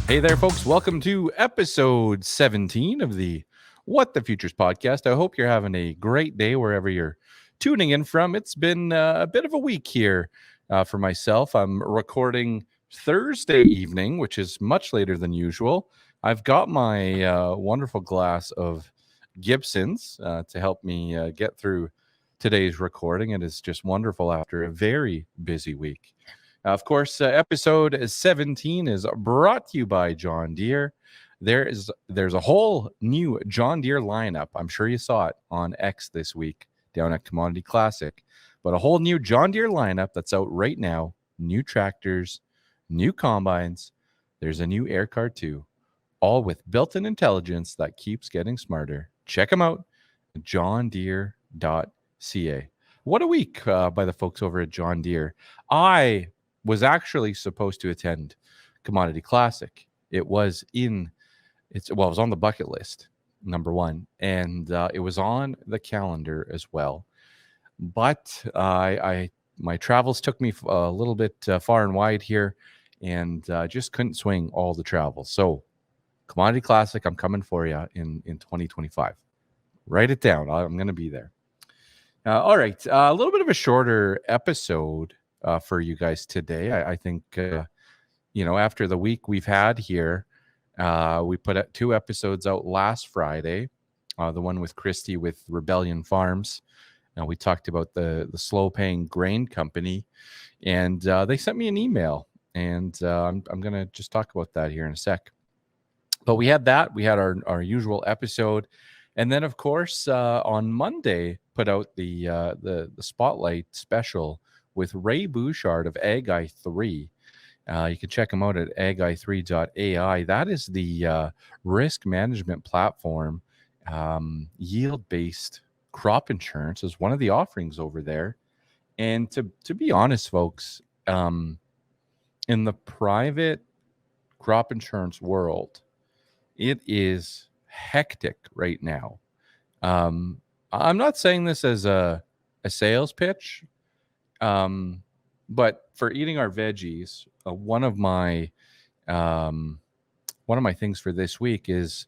Hey there, folks. Welcome to episode 17 of the What the Futures podcast. I hope you're having a great day wherever you're tuning in from. It's been a bit of a week here for myself. I'm recording Thursday evening, which is much later than usual. I've got my wonderful glass of Gibson's to help me get through today's recording. It is just wonderful after a very busy week. Of course, episode 17 is brought to you by John Deere. There's a whole new John Deere lineup. I'm sure you saw it on X this week down at Commodity Classic. But a whole new John Deere lineup that's out right now. New tractors, new combines. There's a new air car too, all with built-in intelligence that keeps getting smarter. Check them out, johndeere.ca. What a week by the folks over at John Deere. I was actually supposed to attend Commodity Classic. It was on the bucket list, number one, and it was on the calendar as well. But my travels took me a little bit far and wide here, and just couldn't swing all the travel. So Commodity Classic, I'm coming for you in 2025. Write it down. I'm going to be there. All right, a little bit of a shorter episode for you guys today. I think, after the week we've had here, we put 2 episodes out last Friday, the one with Christy with Rebellion Farms. We talked about the slow-paying grain company, and they sent me an email, and I'm going to just talk about that here in a sec. But we had that. We had our usual episode. And then, of course, on Monday, put out the Spotlight special with Ray Bouchard of Agi3. You can check him out at agi3.ai. That is the risk management platform. Yield-based crop insurance is one of the offerings over there. And to be honest, folks, in the private crop insurance world, it is hectic right now. I'm not saying this as a sales pitch, but for eating our veggies, one of my things for this week is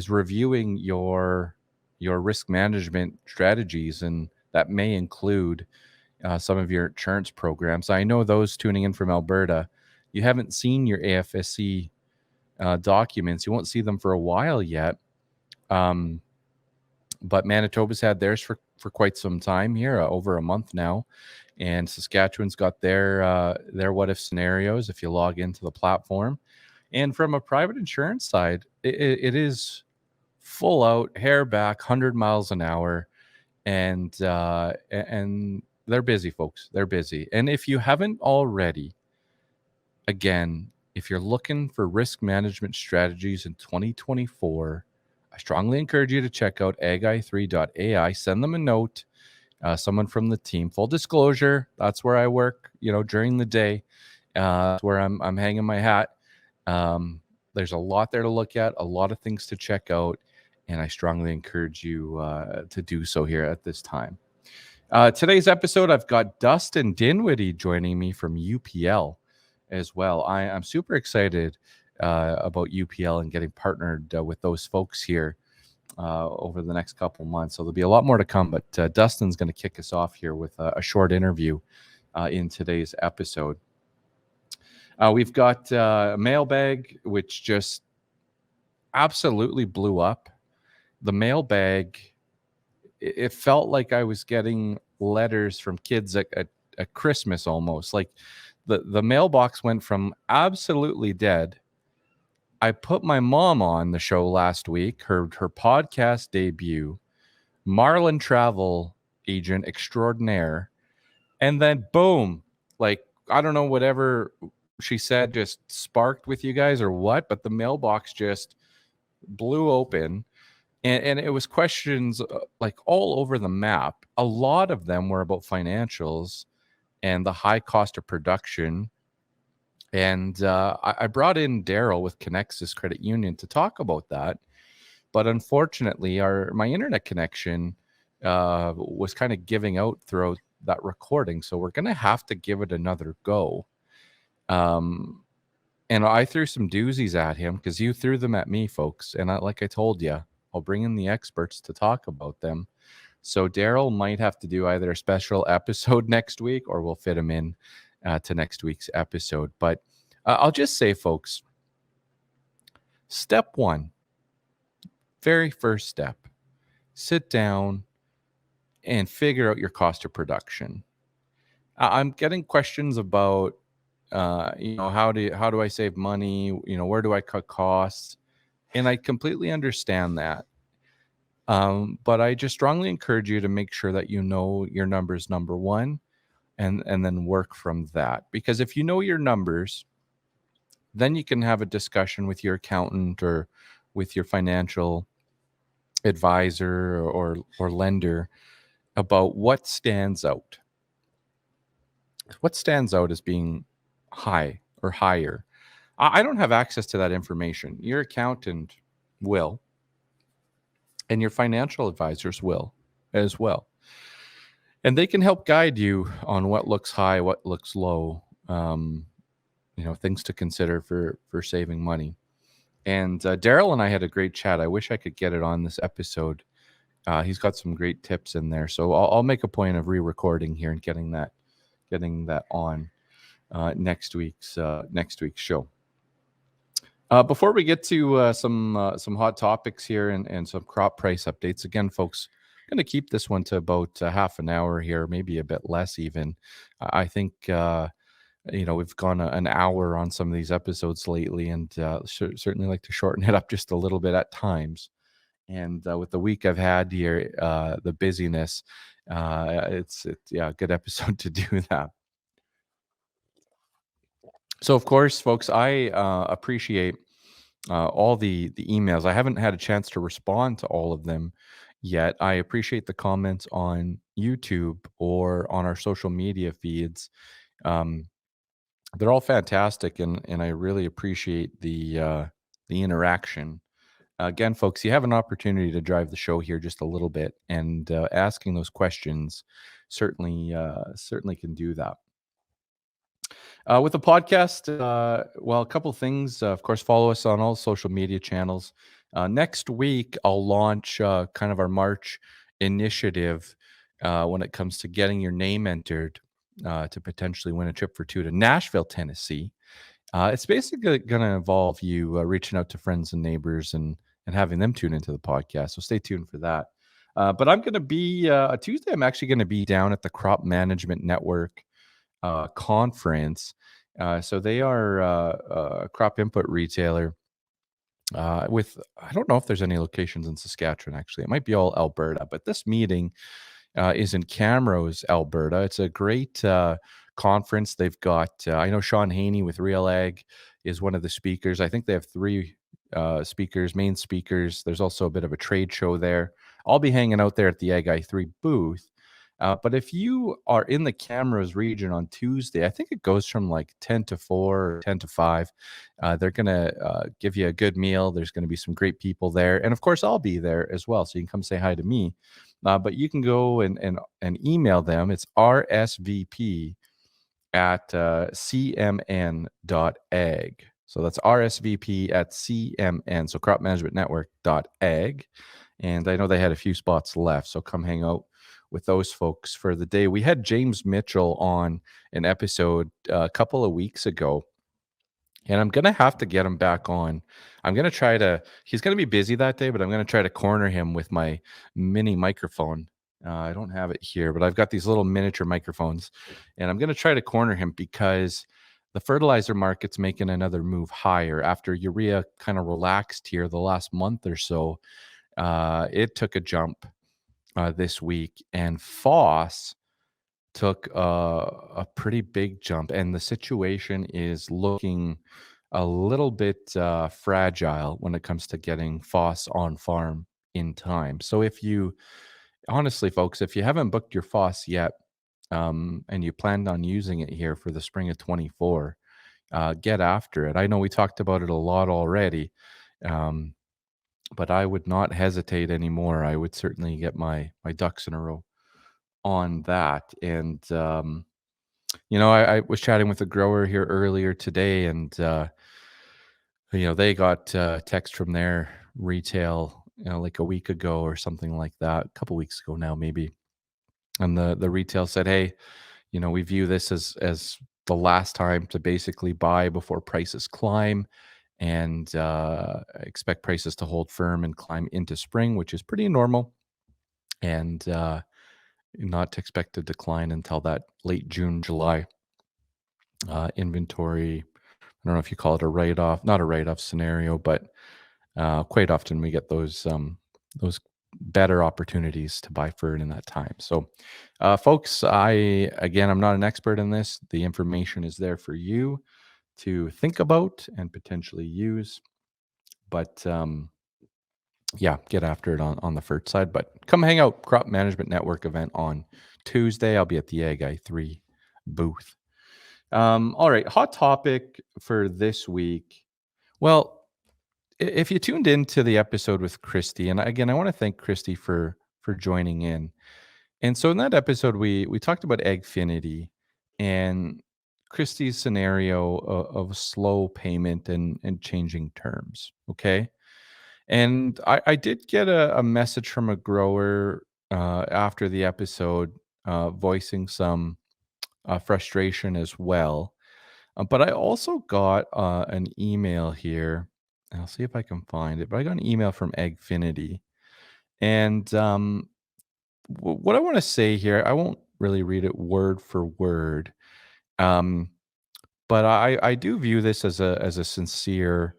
reviewing your risk management strategies, and that may include some of your insurance programs. I know those tuning in from Alberta, you haven't seen your AFSC documents. You won't see them for a while yet. But Manitoba's had theirs for quite some time here, over a month now. And Saskatchewan's got their what if scenarios if you log into the platform. And from a private insurance side, it is full out, hair back, 100 miles an hour. And they're busy, folks. They're busy. And if you haven't already, again, if you're looking for risk management strategies in 2024, I strongly encourage you to check out agi3.ai. Send them a note, someone from the team. Full disclosure, that's where I work, during the day. That's where I'm hanging my hat. There's a lot there to look at, a lot of things to check out, and I strongly encourage you to do so here at this time. Today's episode, I've got Dustin Dinwiddie joining me from UPL as well. I'm super excited about UPL and getting partnered with those folks here over the next couple months. So there'll be a lot more to come, but Dustin's going to kick us off here with a short interview in today's episode. We've got Mailbag, which just absolutely blew up. The Mailbag, it felt like I was getting letters from kids at Christmas almost. Like the mailbox went from absolutely dead. I put my mom on the show last week, her podcast debut, Marlin Travel Agent Extraordinaire, and then boom, like, I don't know, whatever she said just sparked with you guys or what, but the mailbox just blew open, and it was questions like all over the map. A lot of them were about financials and the high cost of production. And I brought in Daryl with Connexus Credit Union to talk about that. But unfortunately, my internet connection was kind of giving out throughout that recording. So we're going to have to give it another go. And I threw some doozies at him because you threw them at me, folks. And like I told you, I'll bring in the experts to talk about them. So Daryl might have to do either a special episode next week or we'll fit him in to next week's episode. But I'll just say, folks, step one, very first step, sit down and figure out your cost of production. I'm getting questions about, how do I save money? Where do I cut costs? And I completely understand that. But I just strongly encourage you to make sure that you know your numbers, number one, and then work from that. Because if you know your numbers, then you can have a discussion with your accountant or with your financial advisor or lender about what stands out. What stands out as being high or higher? I don't have access to that information. Your accountant will, and your financial advisors will as well. And they can help guide you on what looks high, what looks low, things to consider for saving money. And Daryl and I had a great chat. I wish I could get it on this episode. He's got some great tips in there, so I'll make a point of re-recording here and getting that on next week's show. Before we get to some hot topics here and some crop price updates, again, folks, I'm going to keep this one to about half an hour here, maybe a bit less even. I think we've gone an hour on some of these episodes lately, and certainly like to shorten it up just a little bit at times. And with the week I've had here, the busyness, it's a good episode to do that. So, of course, folks, I appreciate all the emails. I haven't had a chance to respond to all of them yet. I appreciate the comments on YouTube or on our social media feeds. Um, they're all fantastic, and I really appreciate the interaction. Again, folks, you have an opportunity to drive the show here just a little bit, and asking those questions certainly can do that. With the podcast, a couple things. Of course, follow us on all social media channels. Next week, I'll launch kind of our March initiative when it comes to getting your name entered to potentially win a trip for two to Nashville, Tennessee. It's basically going to involve you reaching out to friends and neighbors and having them tune into the podcast. So stay tuned for that. But I'm going to be Tuesday. I'm actually going to be down at the Crop Management Network conference. So they are a crop input retailer with, I don't know if there's any locations in Saskatchewan, actually. It might be all Alberta, but this meeting is in Camrose, Alberta. It's a great conference. They've got, I know Sean Haney with Real Ag is one of the speakers. I think they have three main speakers. There's also a bit of a trade show there. I'll be hanging out there at the Ag i3 booth. But if you are in the Camrose region on Tuesday, I think it goes from like 10 to 4 or 10 to 5. They're going to give you a good meal. There's going to be some great people there. And of course, I'll be there as well. So you can come say hi to me. But you can go and email them. It's RSVP at cmn.ag. So that's RSVP at CMN. So Crop Management Network.ag. And I know they had a few spots left. So come hang out with those folks for the day. We had James Mitchell on an episode a couple of weeks ago, and I'm going to have to get him back on. I'm going to he's going to be busy that day, but I'm going to try to corner him with my mini microphone. I don't have it here, but I've got these little miniature microphones, and I'm going to try to corner him because the fertilizer market's making another move higher after urea kind of relaxed here the last month or so. It took a jump this week, and FOSS took a pretty big jump, and the situation is looking a little bit fragile when it comes to getting FOSS on farm in time. So honestly, folks, if you haven't booked your FOSS yet, and you planned on using it here for the spring of 24, get after it. I know we talked about it a lot already, but I would not hesitate anymore. I would certainly get my ducks in a row on that. And I was chatting with a grower here earlier today, and they got text from their retail, like a week ago or something like that, a couple weeks ago now maybe, and the retail said, "Hey, we view this as the last time to basically buy before prices climb, and expect prices to hold firm and climb into spring, which is pretty normal, and not to expect to decline until that late June, July inventory." I don't know if you call it a write-off, not a write-off scenario, but quite often we get those better opportunities to buy for it in that time. So, folks, I'm not an expert in this. The information is there for you to think about and potentially use, but yeah, get after it on the FERT side. But come hang out, Crop Management Network event on Tuesday. I'll be at the Ag I3 booth. All right, hot topic for this week. Well, if you tuned into the episode with Christy, and again, I want to thank Christy for joining in. And so in that episode, we talked about Agfinity and Christy's scenario of slow payment and changing terms. Okay, and I did get a message from a grower after the episode, voicing some frustration as well. But I also got an email here. I'll see if I can find it. But I got an email from Agfinity. And what I want to say here, I won't really read it word for word. Um, but I do view this as a sincere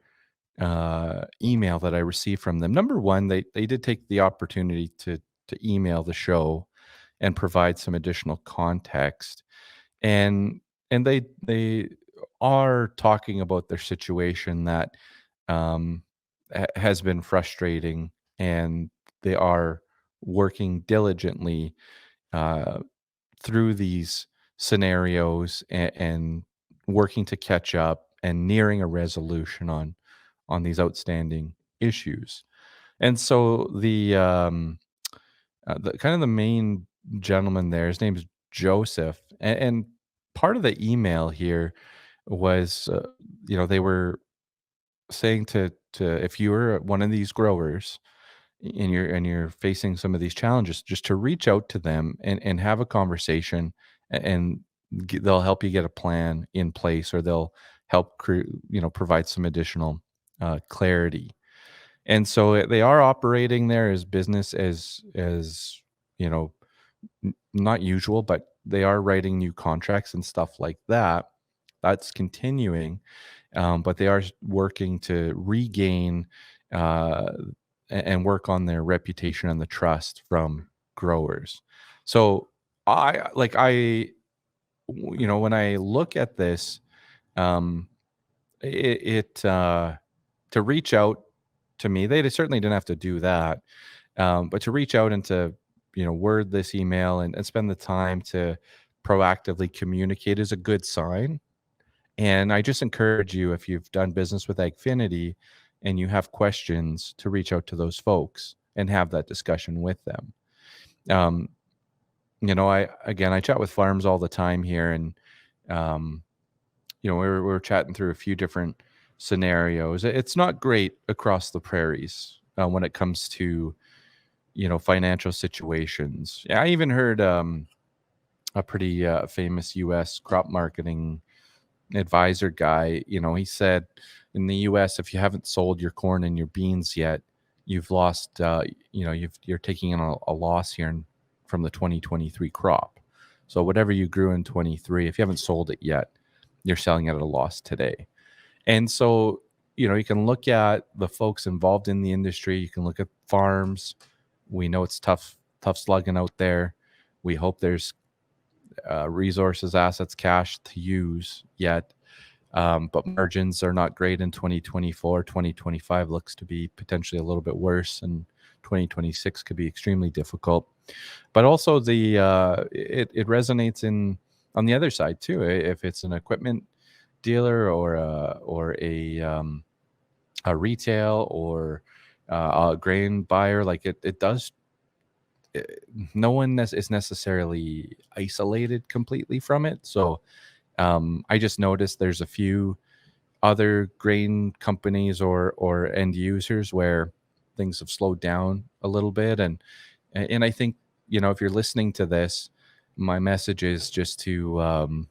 email that I received from them. Number one, they did take the opportunity to email the show and provide some additional context. And they are talking about their situation that has been frustrating, and they are working diligently uh, through these scenarios, and working to catch up and nearing a resolution on these outstanding issues. And so the kind of the main gentleman there, his name's Joseph, and part of the email here was, they were saying to if you're one of these growers and you're facing some of these challenges, just to reach out to them and have a conversation, and they'll help you get a plan in place, or they'll help provide some additional clarity. And so they are operating there as business as you know not usual, but they are writing new contracts and stuff like that. That's continuing, but they are working to regain uh, and work on their reputation and the trust from growers. So when I look at this, um, it to reach out to me, they certainly didn't have to do that, but to reach out and to word this email and spend the time to proactively communicate is a good sign. And I just encourage you, if you've done business with Agfinity and you have questions, to reach out to those folks and have that discussion with them. Um, I chat with farms all the time here, and um, we're chatting through a few different scenarios. It's not great across the prairies when it comes to financial situations. Yeah, I even heard a pretty famous U.S. crop marketing advisor guy. He said in the U.S., if you haven't sold your corn and your beans yet, you've lost. You're taking in a loss here from the 2023 crop. So whatever you grew in 23, if you haven't sold it yet, you're selling it at a loss today. And so you can look at the folks involved in the industry. You can look at farms. We know it's tough slugging out there. We hope there's resources, assets, cash to use yet. But margins are not great in 2024. 2025 looks to be potentially a little bit worse, and 2026 could be extremely difficult. But also it resonates on the other side too. If it's an equipment dealer or a retail or a grain buyer, like it does. No one is necessarily isolated completely from it. So I just noticed there's a few other grain companies or end users where things have slowed down a little bit. And I think, if you're listening to this, my message is just to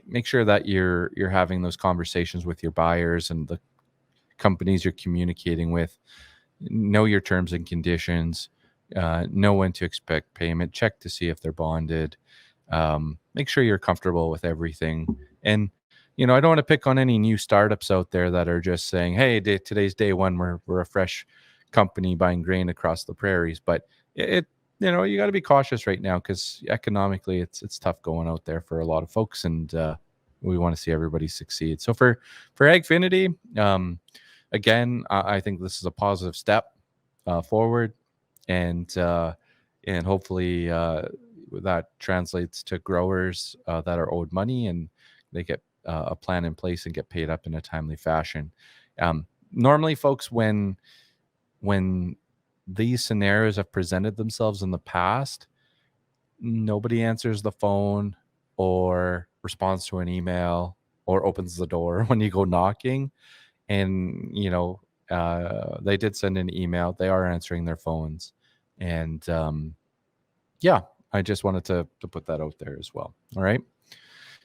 make sure that you're having those conversations with your buyers and the companies you're communicating with. Know your terms and conditions, know when to expect payment, check to see if they're bonded, make sure you're comfortable with everything. And I don't want to pick on any new startups out there that are just saying, hey, today's day one, we're a fresh company buying grain across the prairies. But it you got to be cautious right now, because economically it's tough going out there for a lot of folks, and we want to see everybody succeed. So for Agfinity, again, I think this is a positive step forward, and hopefully that translates to growers that are owed money, and they get a plan in place and get paid up in a timely fashion. Normally, folks, when these scenarios have presented themselves in the past, nobody answers the phone or responds to an email or opens the door when you go knocking. And they did send an email. They are answering their phones, and yeah, I just wanted to put that out there as well. All right.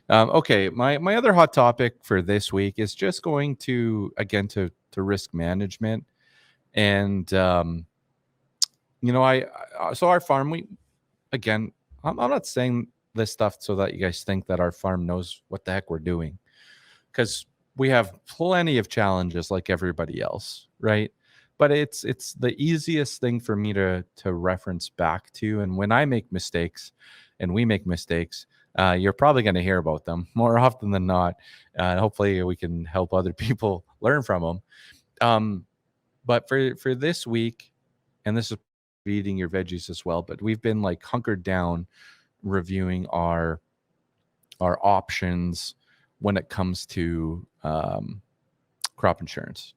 Okay, my other hot topic for this week is just going to risk management. And so our farm, I'm not saying this stuff so that you guys think that our farm knows what the heck we're doing, because we have plenty of challenges like everybody else, right? But it's the easiest thing for me to reference back to. And when I make mistakes and we make mistakes, you're probably going to hear about them more often than not. Hopefully we can help other people learn from them. But for this week, and this is eating your veggies as well, but we've been like hunkered down reviewing our options when it comes to crop insurance.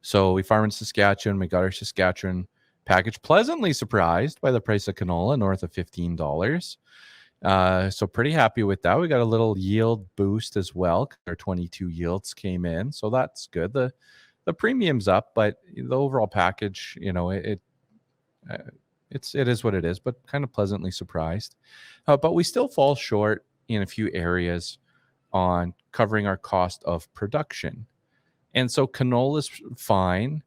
So we farm in Saskatchewan. We got our Saskatchewan package. Pleasantly surprised by the price of canola, north of $15. So pretty happy with that. We got a little yield boost as well. Our 22 yields came in, so that's good. The premium's up, but the overall package, it is what it is. But kind of pleasantly surprised. But we still fall short in a few areas on covering our cost of production. And so canola's fine,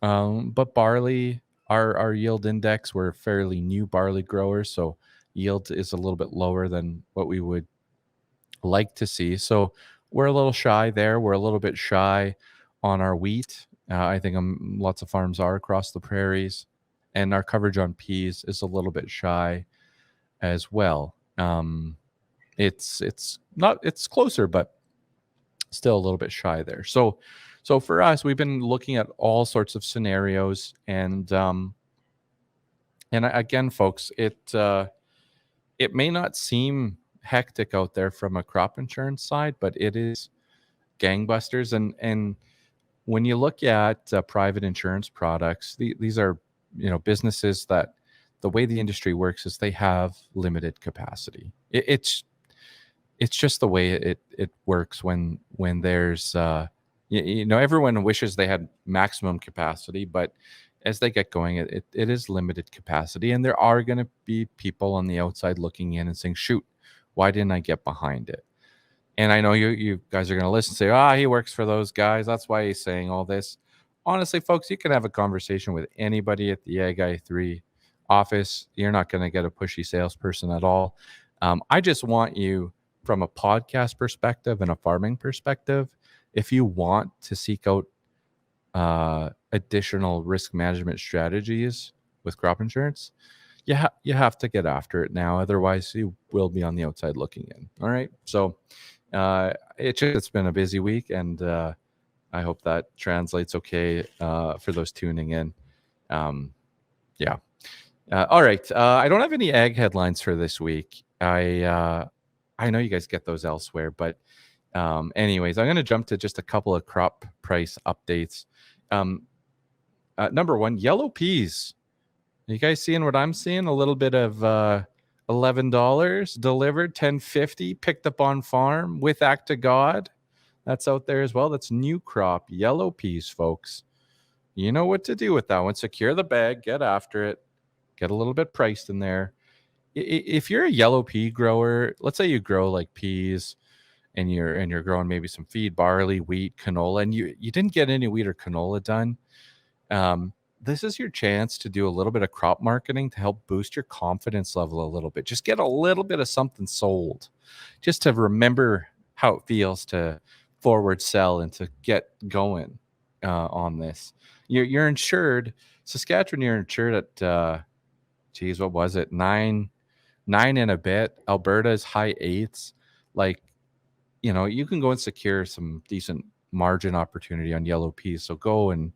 but barley, our yield index, we're fairly new barley growers, so yield is a little bit lower than what we would like to see. So we're a little shy there. We're a little bit shy on our wheat. I think lots of farms are across the prairies, and our coverage on peas is a little bit shy as well. It's closer, but still a little bit shy there. So for us, we've been looking at all sorts of scenarios, and again, folks, it may not seem hectic out there from a crop insurance side, but it is gangbusters. And when you look at private insurance products, these are businesses that the way the industry works is they have limited capacity. It's just the way it works when there's everyone wishes they had maximum capacity, but as they get going, it is limited capacity, and there are going to be people on the outside looking in and saying, shoot, why didn't I get behind it? And I know you guys are going to listen and say, he works for those guys, that's why he's saying all this. Honestly, folks, you can have a conversation with anybody at the Ag i3 office. You're not going to get a pushy salesperson at all. I just want you, from a podcast perspective and a farming perspective, if you want to seek out additional risk management strategies with crop insurance, you have to get after it now. Otherwise, you will be on the outside looking in. All right. So it's been a busy week, and I hope that translates okay for those tuning in. Yeah. All right. I don't have any ag headlines for this week. I know you guys get those elsewhere, but anyways, I'm going to jump to just a couple of crop price updates. Number one, yellow peas. Are you guys seeing what I'm seeing? A little bit of $11 delivered, $10.50 picked up on farm with Act to God. that's out there as well. That's new crop yellow peas, folks. You know what to do with that one. Secure the bag, get after it, get a little bit priced in there. If you're a yellow pea grower, let's say you grow like peas and you're growing maybe some feed, barley, wheat, canola, and you didn't get any wheat or canola done, um, this is your chance to do a little bit of crop marketing to help boost your confidence level a little bit. Just get a little bit of something sold, just to remember how it feels to forward sell and to get going on this. You're insured. Saskatchewan, you're insured at geez, what was it? Nine and a bit. Alberta's high eights. Like, you can go and secure some decent margin opportunity on yellow peas. So go and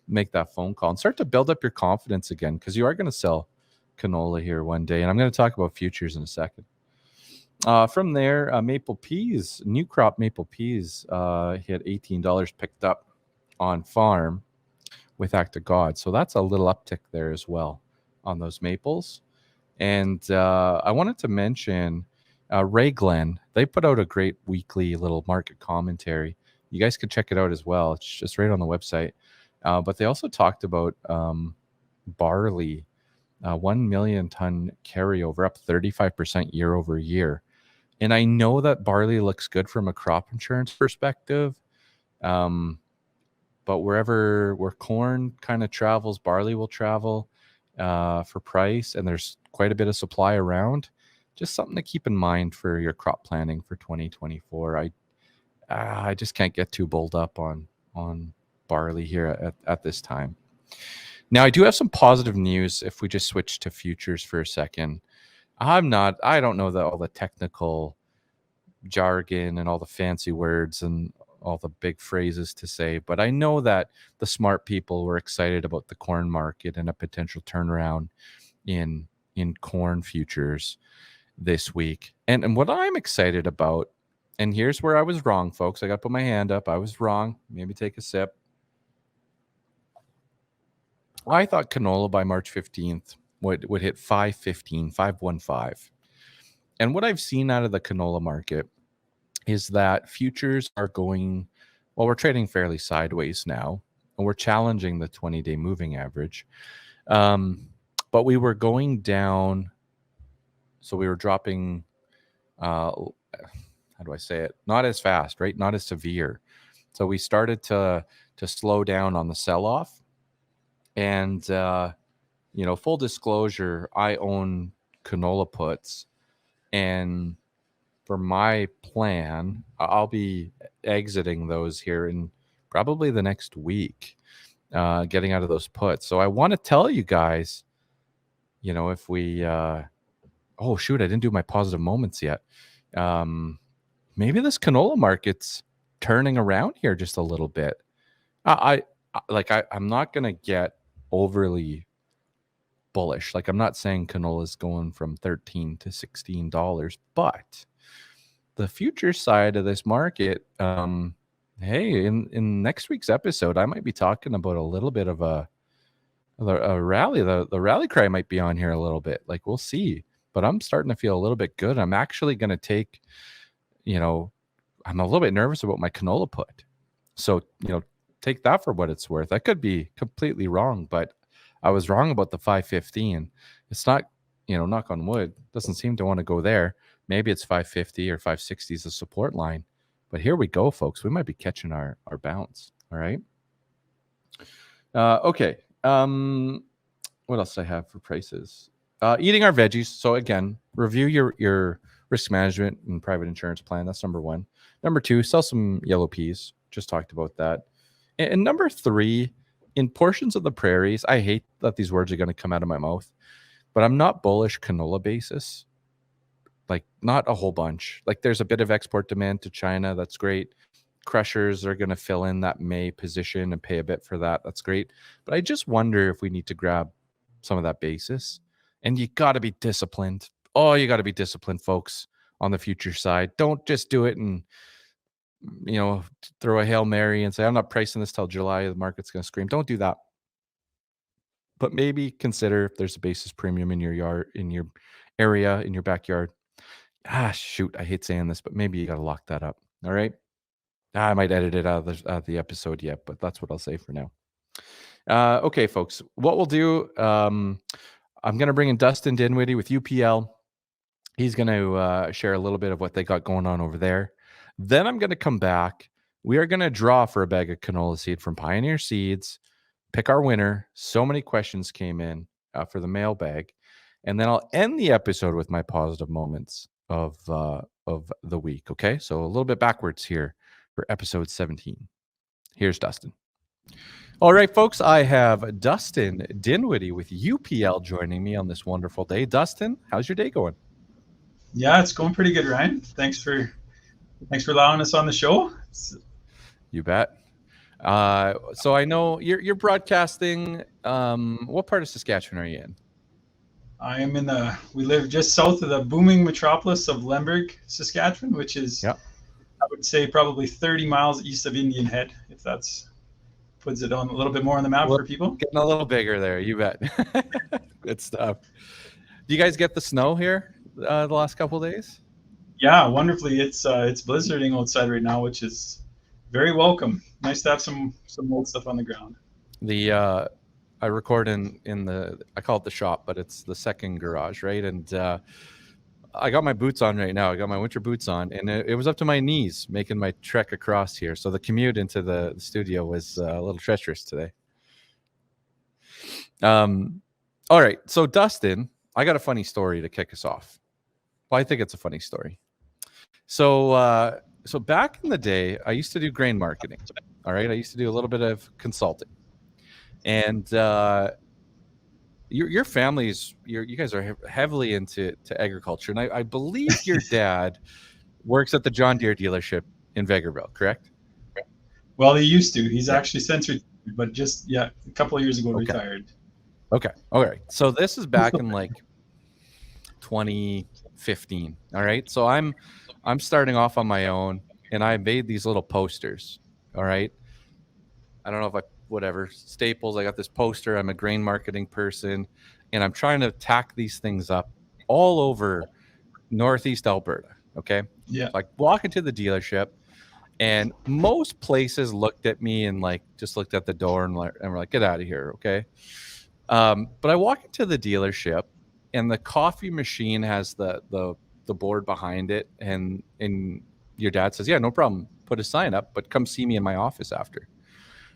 make that phone call and start to build up your confidence again, because you are going to sell canola here one day. And I'm going to talk about futures in a second. From there, maple peas, new crop maple peas hit $18 picked up on farm with Act of God. So that's a little uptick there as well on those maples. And I wanted to mention Ray Glenn. They put out a great weekly little market commentary. You guys can check it out as well. It's just right on the website. But they also talked about barley, 1 million ton carryover, up 35% year over year. And I know that barley looks good from a crop insurance perspective. But where corn kind of travels, barley will travel for price, and there's quite a bit of supply around. Just something to keep in mind for your crop planning for 2024. I just can't get too bulled up on barley here at this time. Now, I do have some positive news if we just switch to futures for a second. I don't know all the technical jargon and all the fancy words and all the big phrases to say, but I know that the smart people were excited about the corn market and a potential turnaround in corn futures this week. And what I'm excited about, and here's where I was wrong, folks. I got to put my hand up. I was wrong. Maybe take a sip. I thought canola by March 15th would hit 515, 515. And what I've seen out of the canola market is that futures are going, well, we're trading fairly sideways now, and we're challenging the 20-day moving average. But we were going down, so we were dropping, how do I say it? Not as fast, right? Not as severe. So we started to slow down on the sell-off. And, full disclosure, I own canola puts, and for my plan, I'll be exiting those here in probably the next week, getting out of those puts. So I want to tell you guys, if we, oh shoot, I didn't do my positive moments yet. Maybe this canola market's turning around here just a little bit. I'm not gonna get overly bullish. Like, I'm not saying canola's going from $13 to $16, but the future side of this market, hey, in next week's episode, I might be talking about a little bit of a rally. The rally cry might be on here a little bit. Like, we'll see. But I'm starting to feel a little bit good. I'm actually going to take, I'm a little bit nervous about my canola put. So, take that for what it's worth. I could be completely wrong, but I was wrong about the 515. It's not, knock on wood, doesn't seem to want to go there. Maybe it's 550 or 560 is a support line. But here we go, folks. We might be catching our bounce. All right. Okay. What else do I have for prices? Eating our veggies. So again, review your risk management and private insurance plan. That's number one. Number two, sell some yellow peas. Just talked about that. And number three, in portions of the prairies, I hate that these words are going to come out of my mouth, but I'm not bullish canola basis. Like, not a whole bunch. Like, there's a bit of export demand to China. That's great. Crushers are going to fill in that May position and pay a bit for that. That's great. But I just wonder if we need to grab some of that basis. And you got to be disciplined. Oh, you got to be disciplined, folks, on the future side. Don't just do it and, throw a Hail Mary and say, I'm not pricing this till July. The market's going to scream. Don't do that. But maybe consider if there's a basis premium in your yard, in your area, in your backyard. Shoot, I hate saying this, but maybe you got to lock that up. All right. I might edit it out of the episode yet, but that's what I'll say for now. Okay, folks, what we'll do, I'm going to bring in Dustin Dinwiddie with UPL. He's going to share a little bit of what they got going on over there. Then I'm going to come back. We are going to draw for a bag of canola seed from Pioneer Seeds, pick our winner. So many questions came in for the mailbag. And then I'll end the episode with my positive moments of the week. Okay, so a little bit backwards here for episode 17. Here's Dustin. All right, folks, I have Dustin Dinwiddie with UPL joining me on this wonderful day. Dustin, how's your day going? Yeah, it's going pretty good, Ryan. Thanks for allowing us on the show. You bet. So I know you're broadcasting. What part of Saskatchewan are you in? I am we live just south of the booming metropolis of Lemberg, Saskatchewan, which is, I would say, probably 30 miles east of Indian Head, if that's puts it on a little bit more on the map for people. Getting a little bigger there, you bet. Good stuff. Do you guys get the snow here the last couple of days? Yeah, wonderfully. It's blizzarding outside right now, which is very welcome. Nice to have some old stuff on the ground. I record in the, I call it the shop, but it's the second garage, right? And I got my boots on right now. I got my winter boots on, and it was up to my knees making my trek across here. So the commute into the studio was a little treacherous today. All right. So Dustin, I got a funny story to kick us off. Well, I think it's a funny story. So back in the day, I used to do grain marketing. All right. I used to do a little bit of consulting. And your family's, you guys are heavily into agriculture. And I believe your dad works at the John Deere dealership in Vegreville, correct? Well, he used to. He's actually since retired, but just, a couple of years ago retired. Okay. All right. So this is back in like 2015. All right. So I'm starting off on my own, and I made these little posters. All right. I don't know if whatever, Staples. I got this poster. I'm a grain marketing person, and I'm trying to tack these things up all over Northeast Alberta. Okay. Yeah. So I walk into the dealership, and most places looked at me and just looked at the door and were like, get out of here. Okay. But I walk into the dealership, and the coffee machine has the board behind it, and your dad says, yeah, no problem, put a sign up, but come see me in my office after.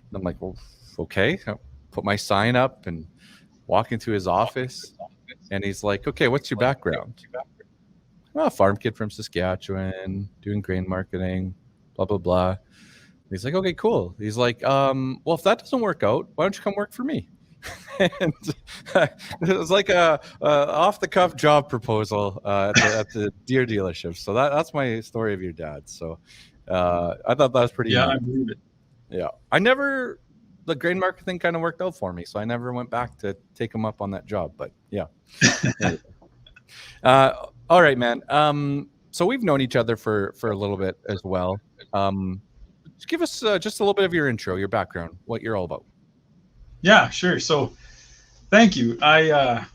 And I'm like, well, okay. I put my sign up and walk into his office, and he's like, okay, what's your background? Well, farm kid from Saskatchewan, doing grain marketing, blah blah blah. He's like, okay, cool. He's like, well, if that doesn't work out, why don't you come work for me? And it was like a off the cuff job proposal at the Deere dealership. So that's my story of your dad. So I thought that was pretty. Yeah, neat. I believe it. Yeah, the grain market thing kind of worked out for me, so I never went back to take him up on that job. But yeah. All right, man. So we've known each other for a little bit as well. Give us just a little bit of your intro, your background, what you're all about. Yeah, sure. So, thank you. That's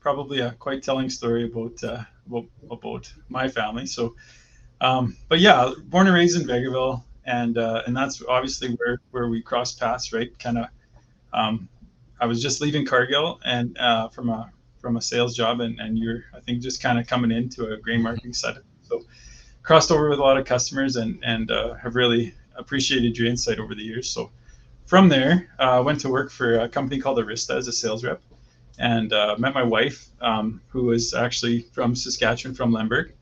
probably a quite telling story about my family. So, but yeah, born and raised in Vegreville, and that's obviously where we crossed paths, right? Kind of. I was just leaving Cargill and from a sales job, and you're, I think, just kind of coming into a grain marketing side. So, crossed over with a lot of customers and have really appreciated your insight over the years. So from there, went to work for a company called Arista as a sales rep, and met my wife, who was actually from Saskatchewan, from Lemberg,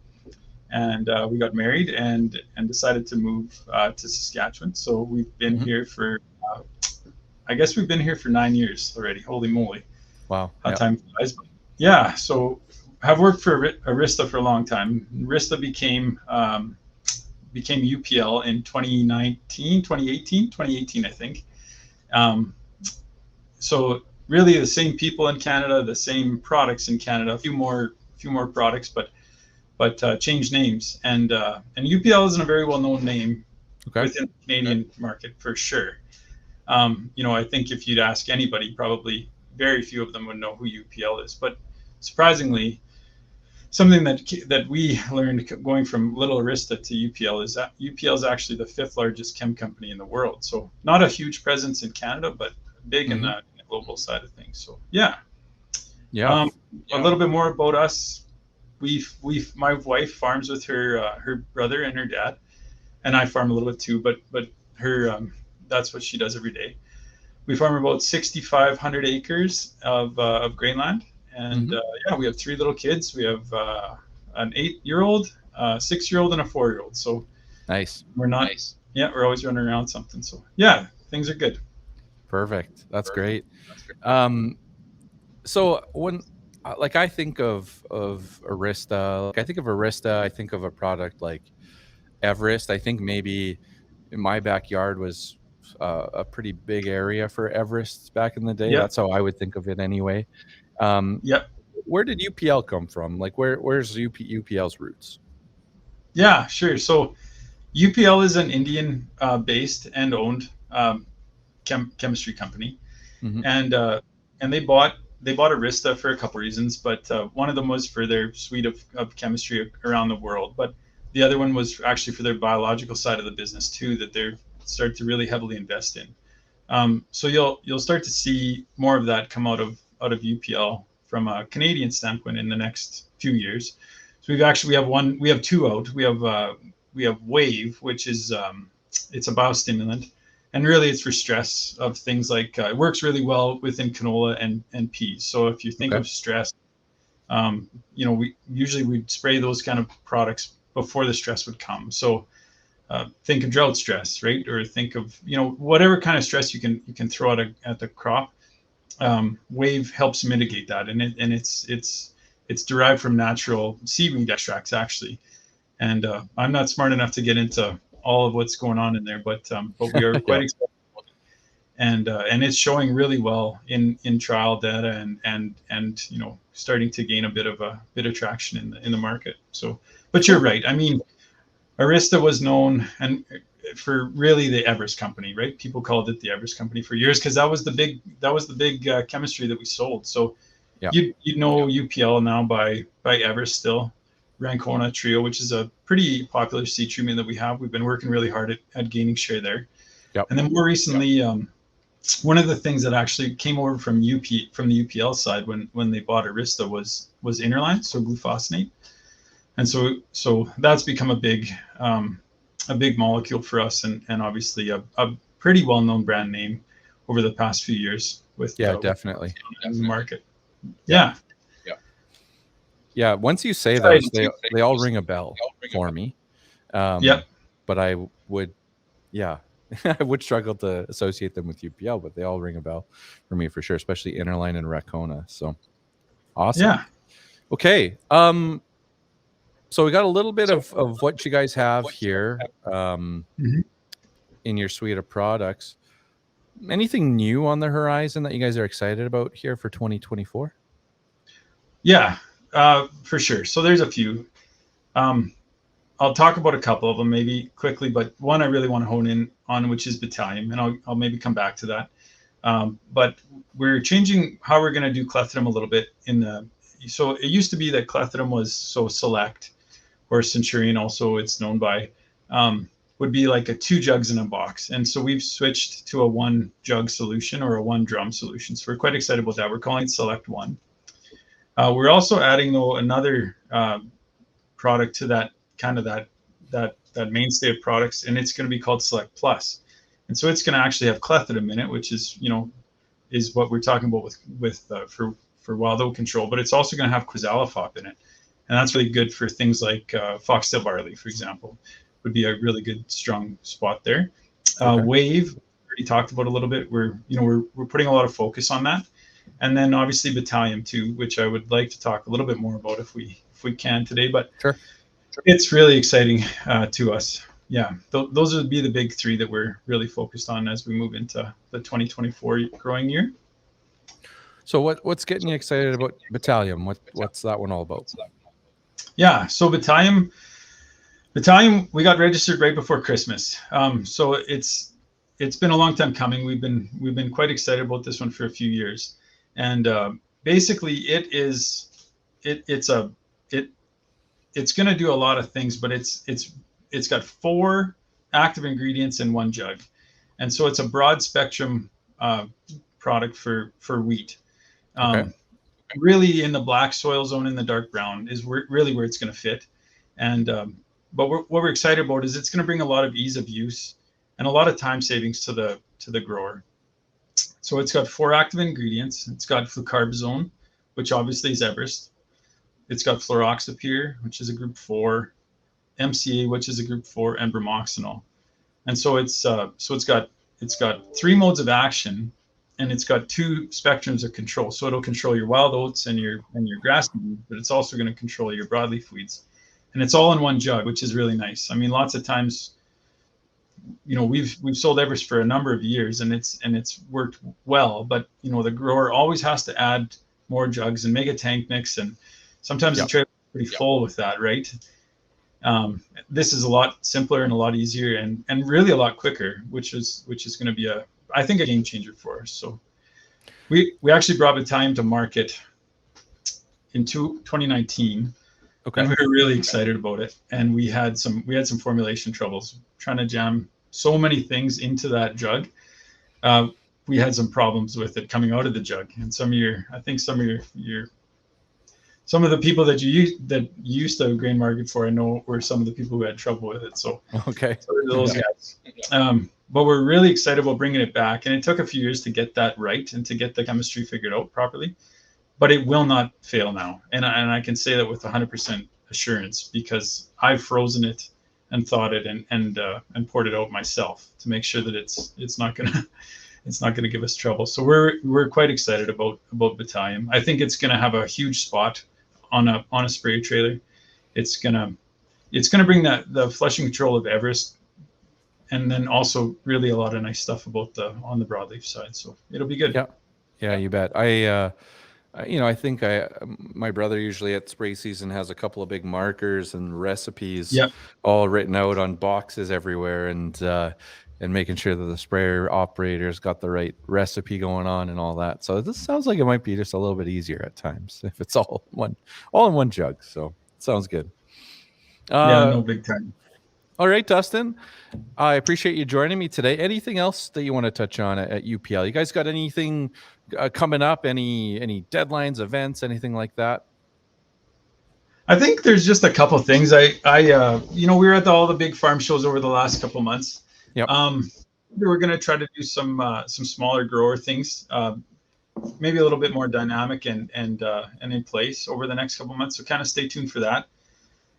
and we got married and decided to move to Saskatchewan. So we've been here for, I guess we've been here for 9 years already. Holy moly! Wow, how time flies. Yeah, so I've worked for Arista for a long time. Arista became UPL in 2018, I think. So really the same people in Canada, the same products in Canada, a few more products, but changed names. And UPL isn't a very well-known name within the Canadian market for sure. I think if you'd ask anybody, probably very few of them would know who UPL is. But surprisingly, something that we learned going from Little Arista to UPL is that UPL is actually the 5th largest chem company in the world. So not a huge presence in Canada, but big in the global side of things. So yeah. A little bit more about us. My wife farms with her brother and her dad, and I farm a little bit too. But her that's what she does every day. We farm about 6,500 acres of grainland, and yeah, we have 3 little kids. We have an 8-year-old, 6-year-old, and a 4-year-old. So nice. We're not. Nice. Yeah, we're always running around something. So yeah, things are good. Perfect. That's great. So when like I think of Arista, like I think of Arista, I think of a product like Everest. I think maybe in my backyard was a pretty big area for Everest back in the day. That's how I would think of it anyway. Yep. Where did UPL come from? Like where's UPL's roots? Yeah, sure. So UPL is an Indian based and owned chemistry company, and they bought Arista for a couple reasons, but one of them was for their suite of chemistry around the world, but the other one was actually for their biological side of the business too, that they're started to really heavily invest in. So you'll start to see more of that come out of UPL from a Canadian standpoint in the next few years. So we have 2 out. We have Wave, which is it's a biostimulant, and really it's for stress of things like it works really well within canola and peas. So if you think of stress, we usually spray those kind of products before the stress would come. So think of drought stress, right? Or think of whatever kind of stress you can throw at the crop. Wave helps mitigate that, and it's derived from natural seaweed extracts actually. And I'm not smart enough to get into all of what's going on in there, but we are quite excited about it. And it's showing really well in trial data and starting to gain a bit of traction in the market. So, but you're right. I mean, Arista was known for really the Everest company, right? People called it the Everest company for years because that was the big chemistry that we sold. So you know UPL now by Everest still. Rancona Trio, which is a pretty popular seed treatment that we have. We've been working really hard at gaining share there. And then more recently, one of the things that actually came over from the UPL side when they bought Arista was Interline, so glufosinate. And so that's become a big molecule for us, and obviously a pretty well-known brand name over the past few years with definitely in the market. Yeah, once you say those, they all ring a bell for me. But I would, I would struggle to associate them with UPL, but they all ring a bell for me for sure, especially Interline and Rancona. So awesome. Yeah. Okay. So we got a little bit of what you guys have here in your suite of products. Anything new on the horizon that you guys are excited about here for 2024? Yeah. For sure. So there's a few. I'll talk about a couple of them maybe quickly, but one I really want to hone in on, which is Battalion, and I'll maybe come back to that. But we're changing how we're going to do clethodim a little bit so it used to be that clethodim was so select, or Centurion also it's known by, would be like a 2 jugs in a box. And so we've switched to a 1 jug solution or a 1 drum solution. So we're quite excited about that. We're calling it Select 1. We're also adding though another product to that kind of that mainstay of products, and it's going to be called Select Plus. And so it's going to actually have clethodim in it, which is is what we're talking about with for wild oat control. But it's also going to have quizalofop in it, and that's really good for things like foxtail barley, for example, would be a really good strong spot there. Wave, already talked about a little bit. We're putting a lot of focus on that. And then obviously Battalion too, which I would like to talk a little bit more about if we can today. But it's really exciting to us. Yeah, those would be the big 3 that we're really focused on as we move into the 2024 growing year. So what's getting you excited about Battalion? What's that one all about? Yeah, so Battalion, we got registered right before Christmas. So it's been a long time coming. We've been quite excited about this one for a few years. And basically, it's going to do a lot of things, but it's got 4 active ingredients in one jug, and so it's a broad spectrum uh, product for wheat. Okay. Um, Really, in the black soil zone, in the dark brown, is really where it's going to fit. And but what we're excited about is it's going to bring a lot of ease of use and a lot of time savings to the grower. So it's got 4 active ingredients. It's got flucarbazole, which obviously is Everest. It's got fluroxypyr, which is a group 4, MCA, which is a group 4, and bromoxynol. And so it's got 3 modes of action, and it's got 2 spectrums of control. So it'll control your wild oats and your grass seed, but it's also going to control your broadleaf weeds. And it's all in one jug, which is really nice. I mean, lots of times, we've sold Everest for a number of years, and it's worked well. But the grower always has to add more jugs and make a tank mix, and sometimes the trailer is pretty full with that, right? This is a lot simpler and a lot easier and really a lot quicker, which is going to be I think a game changer for us. So we actually brought Battalion to market in 2019. Okay. And we were really excited about it. And we had some formulation troubles trying to jam so many things into that jug. We had some problems with it coming out of the jug. And some of the people that you used to grain market for, I know, were some of the people who had trouble with it. So okay, so those guys. But we're really excited about bringing it back, and it took a few years to get that right and to get the chemistry figured out properly. But it will not fail now, and I can say that with 100% assurance because I've frozen it and thawed it and poured it out myself to make sure that it's not gonna give us trouble. So we're quite excited about Battalion. I think it's gonna have a huge spot on a spray trailer. It's gonna bring the flushing control of Everest, and then also really a lot of nice stuff about on the broadleaf side. So it'll be good. Yeah, you bet. I think my brother usually at spray season has a couple of big markers and recipes Yeah. all written out on boxes everywhere, and making sure that the sprayer operator's got the right recipe going on and all that. So this sounds like it might be just a little bit easier at times if it's all in one jug. So it sounds good. Yeah, no, big time. All right, Dustin, I appreciate you joining me today. Anything else that you want to touch on at UPL? You guys got anything coming up? Any deadlines, events, anything like that? I think there's just a couple of things. We were at all the big farm shows over the last couple of months. Yep. We're going to try to do some smaller grower things, maybe a little bit more dynamic and in place over the next couple of months. So kind of stay tuned for that.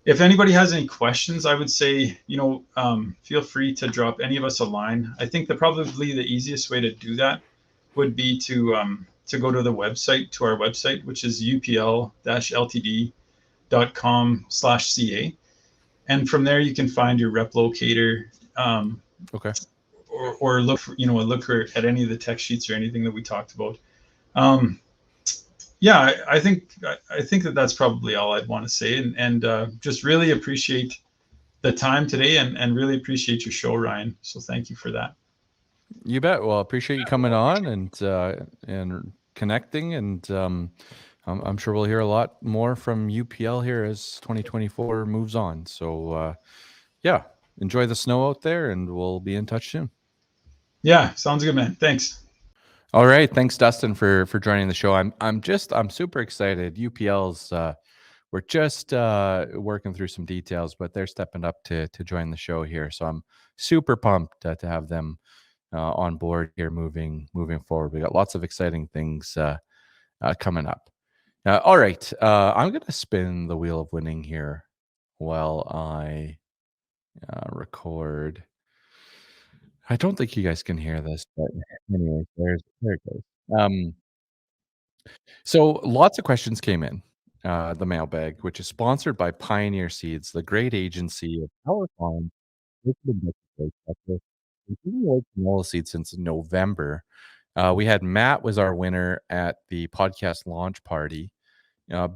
If anybody has any questions, I would say, feel free to drop any of us a line. I think probably the easiest way to do that would be to go to the website, to our website, which is upl-ltd.com/ca. And from there, you can find your rep locator. Okay. Or look for at any of the tech sheets or anything that we talked about. Yeah, I think that's probably all I'd want to say, and just really appreciate the time today, and really appreciate your show, Ryan. So thank you for that. You bet. Well, appreciate you coming on and connecting, and I'm sure we'll hear a lot more from UPL here as 2024 moves on. So yeah, enjoy the snow out there, and we'll be in touch soon. Yeah, sounds good, man. Thanks. All right, thanks, Dustin, for joining the show. I'm super excited. UPL's we're just working through some details, but they're stepping up to join the show here. So I'm super pumped to have them on board here, moving forward. We got lots of exciting things coming up. All right, I'm gonna spin the wheel of winning here while I record. I don't think you guys can hear this, but anyway, there it goes. So lots of questions came in the mailbag, which is sponsored by Pioneer Seeds, the great agency of our farm. Canola seeds since November. We had Matt was our winner at the podcast launch party.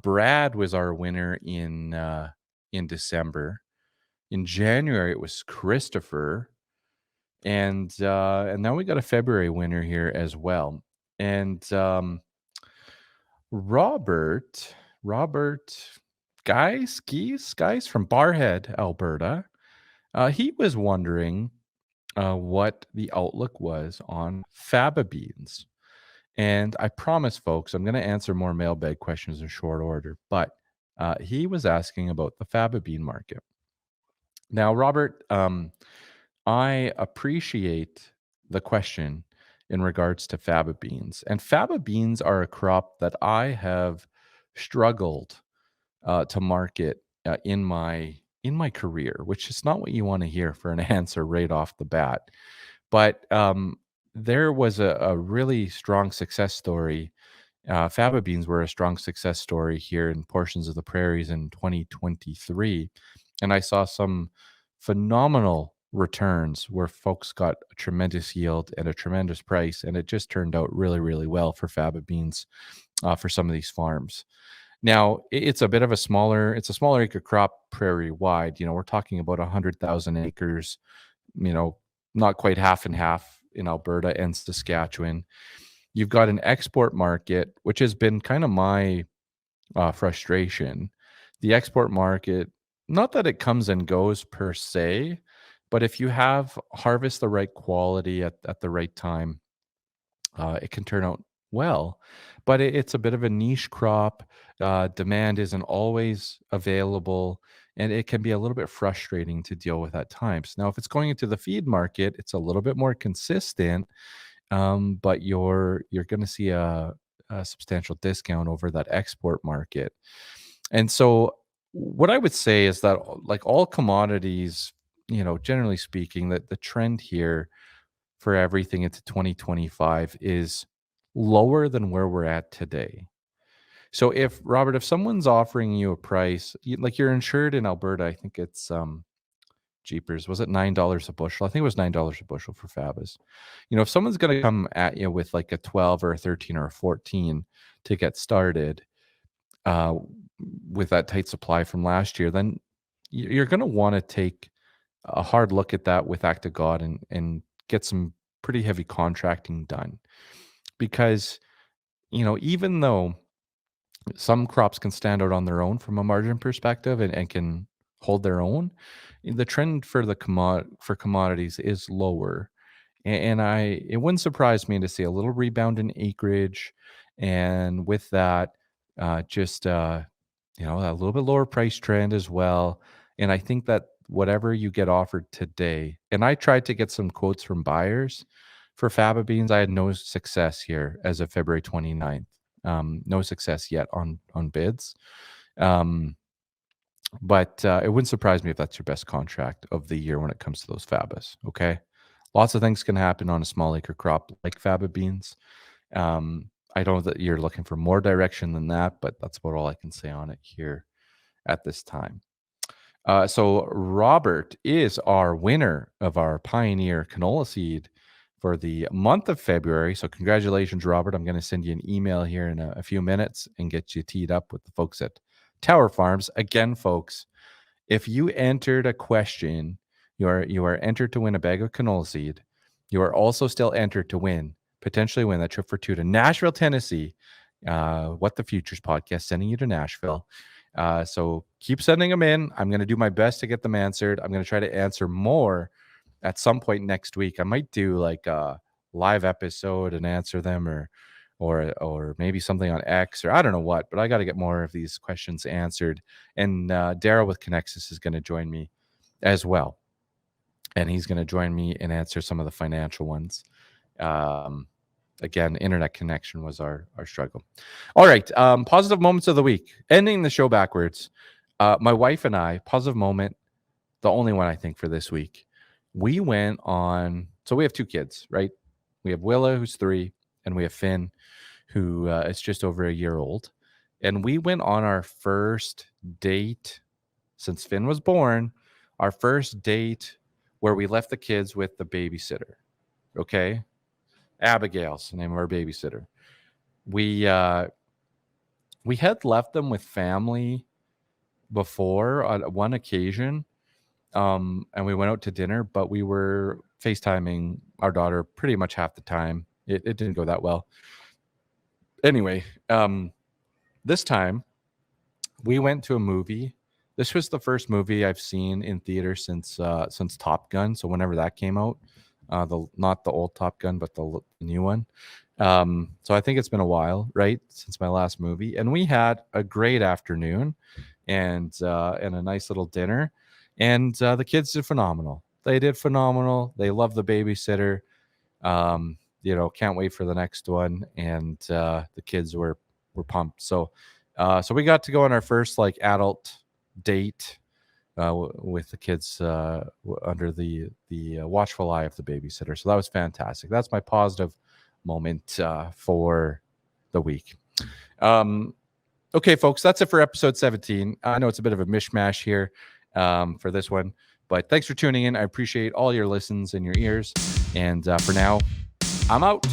Brad was our winner in December. In January, it was Christopher, and now we got a February winner here as well. And Robert Geis from Barhead, Alberta. He was wondering what the outlook was on Faba Beans. And I promise, folks, I'm going to answer more mailbag questions in short order. But he was asking about the Faba bean market. Now, Robert, I appreciate the question in regards to Faba beans. And Faba beans are a crop that I have struggled to market in my career, which is not what you want to hear for an answer right off the bat. But there was a really strong success story. Faba beans were a strong success story here in portions of the prairies in 2023. And I saw some phenomenal returns where folks got a tremendous yield and a tremendous price. And it just turned out really, really well for Faba beans for some of these farms. Now it's a bit of it's a smaller acre crop prairie wide. We're talking about 100,000 acres, you know, not quite half and half in Alberta and Saskatchewan. You've got an export market, which has been kind of my frustration. The export market, not that it comes and goes per se, but if you have harvest the right quality at the right time, it can turn out well. But it's a bit of a niche crop. Demand isn't always available, and it can be a little bit frustrating to deal with at times. Now, if it's going into the feed market, it's a little bit more consistent, but you're going to see a substantial discount over that export market. And so, what I would say is that, like all commodities, generally speaking, that the trend here for everything into 2025 is lower than where we're at today. So if Robert, if someone's offering you a price, like you're insured in Alberta, I think it's jeepers, was it $9 a bushel? I think it was $9 a bushel for Fabas. If someone's going to come at you with like a 12 or a 13 or a 14 to get started uh, with that tight supply from last year, then you're going to want to take a hard look at that with Act of God and get some pretty heavy contracting done. Because, even though some crops can stand out on their own from a margin perspective and can hold their own, the trend for for commodities is lower. And it wouldn't surprise me to see a little rebound in acreage, and with that, just a little bit lower price trend as well. And I think that whatever you get offered today, and I tried to get some quotes from buyers for Faba beans. I had no success here as of February 29th. No success yet on bids. But it wouldn't surprise me if that's your best contract of the year when it comes to those Fabas. Okay. Lots of things can happen on a small acre crop like Faba beans. I know that you're looking for more direction than that, but that's about all I can say on it here at this time. So Robert is our winner of our Pioneer canola seed for the month of February. So congratulations, Robert. I'm going to send you an email here in a few minutes and get you teed up with the folks at Tower Farms. Again, folks, if you entered a question, you are entered to win a bag of canola seed. You are also still entered to potentially win that trip for two to Nashville, Tennessee. What the Futures podcast sending you to Nashville. So keep sending them in. I'm going to do my best to get them answered. I'm going to try to answer more at some point next week. I might do like a live episode and answer them, or maybe something on X, or I don't know what, but I got to get more of these questions answered. And Daryl with Connexus is going to join me as well. And he's going to join me and answer some of the financial ones. Again, internet connection was our struggle. All right. Positive moments of the week. Ending the show backwards. My wife and I, positive moment, the only one I think for this week. We went on, so we have two kids, right? We have Willa, who's 3, and we have Finn, who is just over a year old. And we went on our first date since Finn was born, our first date where we left the kids with the babysitter. Okay. Abigail's the name of our babysitter. We had left them with family before on one occasion, and we went out to dinner, but we were FaceTiming our daughter pretty much half the time. It didn't go that well. Anyway, this time we went to a movie. This was the first movie I've seen in theater since Top Gun. So whenever that came out, not the old Top Gun, but the new one. So I think it's been a while, right, since my last movie. And we had a great afternoon, and a nice little dinner. And the kids did phenomenal. They did phenomenal. They love the babysitter. Can't wait for the next one. And the kids were pumped. So we got to go on our first like adult date with the kids under the watchful eye of the babysitter. So that was fantastic. That's my positive moment for the week. Okay, folks, that's it for episode 17. I know it's a bit of a mishmash here for this one, but thanks for tuning in. I appreciate all your listens and your ears. And for now, I'm out.